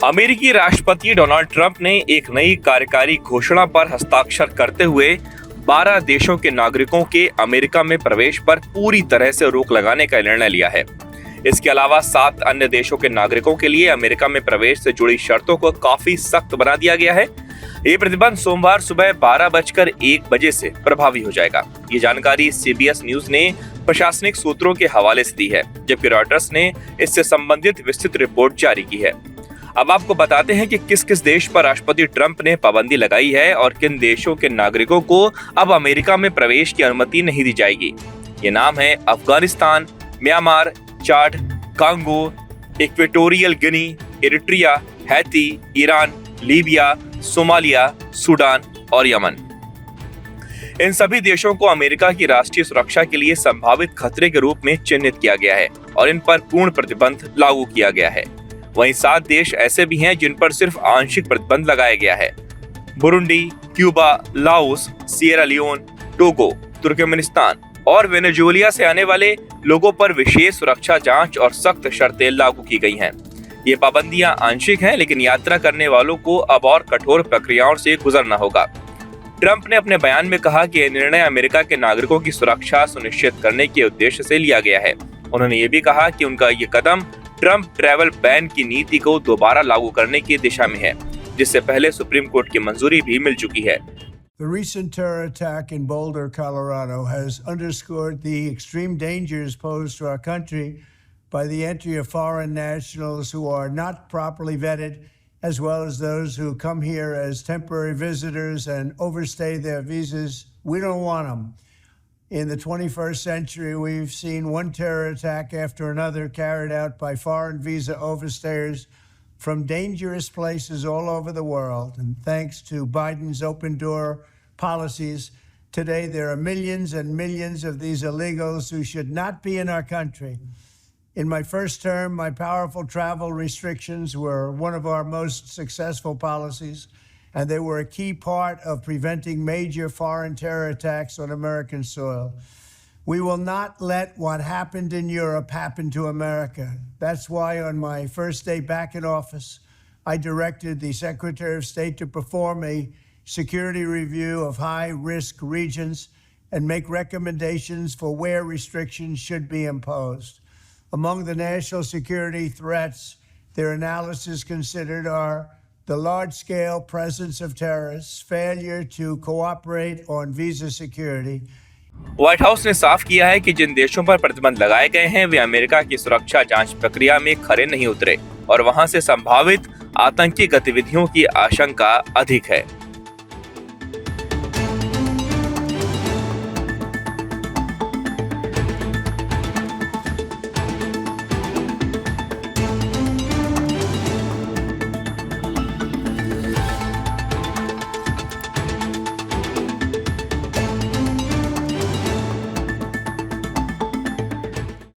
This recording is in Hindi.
अमेरिकी राष्ट्रपति डोनाल्ड ट्रंप ने एक नई कार्यकारी घोषणा पर हस्ताक्षर करते हुए 12 देशों के नागरिकों के अमेरिका में प्रवेश पर पूरी तरह से रोक लगाने का निर्णय लिया है। इसके अलावा 7 अन्य देशों के नागरिकों के लिए अमेरिका में प्रवेश से जुड़ी शर्तों को काफी सख्त बना दिया गया है। ये प्रतिबंध सोमवार सुबह 12:01 से प्रभावी हो जाएगा। ये जानकारी CBS न्यूज ने प्रशासनिक सूत्रों के हवाले से दी है, जबकि रॉयटर्स ने इससे संबंधित विस्तृत रिपोर्ट जारी की है। अब आपको बताते हैं कि किस किस देश पर राष्ट्रपति ट्रंप ने पाबंदी लगाई है और किन देशों के नागरिकों को अब अमेरिका में प्रवेश की अनुमति नहीं दी जाएगी। ये नाम है Afghanistan, Myanmar, Chad, Congo, Equatorial Guinea, Eritrea, Haiti, Iran, Libya, Somalia, Sudan और यमन। इन सभी देशों को अमेरिका की राष्ट्रीय सुरक्षा के लिए संभावित खतरे के रूप में चिन्हित किया गया है और इन पर पूर्ण प्रतिबंध लागू किया गया है। वहीं 7 देश ऐसे भी हैं जिन पर सिर्फ आंशिक प्रतिबंध लगाया गया है। Burundi, Cuba, Laos, Sierra Leone, Togo, Turkmenistan और वेनेजुएला से आने वाले लोगों पर विशेष सुरक्षा जांच और सख्त शर्तें लागू की गई हैं। ये पाबंदियां आंशिक हैं, लेकिन यात्रा करने वालों को अब और कठोर प्रक्रियाओं से गुजरना होगा। ट्रंप ने अपने बयान में कहा कि यह निर्णय अमेरिका के नागरिकों की सुरक्षा सुनिश्चित करने के उद्देश्य से लिया गया है। उन्होंने ये भी कहा कि उनका ये कदम ट्रंप ट्रैवल बैन की नीति को दोबारा लागू करने की दिशा में है, जिससे पहले सुप्रीम कोर्ट की मंजूरी भी मिल चुकी है। The recent terror attack in Boulder, Colorado has underscored the extreme dangers posed to our country by the entry of foreign nationals who are not properly vetted, as well as those who come here as temporary visitors and overstay their visas. We don't want them. In the 21st century, we've seen one terror attack after another carried out by foreign visa overstayers from dangerous places all over the world. And thanks to Biden's open door policies, today there are millions and millions of these illegals who should not be in our country. In my first term, my powerful travel restrictions were one of our most successful policies, and they were a key part of preventing major foreign terror attacks on American soil. We will not let what happened in Europe happen to America. That's why on my first day back in office, I directed the Secretary of State to perform a security review of high-risk regions and make recommendations for where restrictions should be imposed. Among the national security threats their analysis considered are the large-scale presence of terrorists, failure to cooperate on visa security. White house ने साफ किया है कि जिन देशों पर प्रतिबंध लगाए गए हैं वे अमेरिका की सुरक्षा जांच प्रक्रिया में खरे नहीं उतरे और वहां से संभावित आतंकी गतिविधियों की आशंका अधिक है।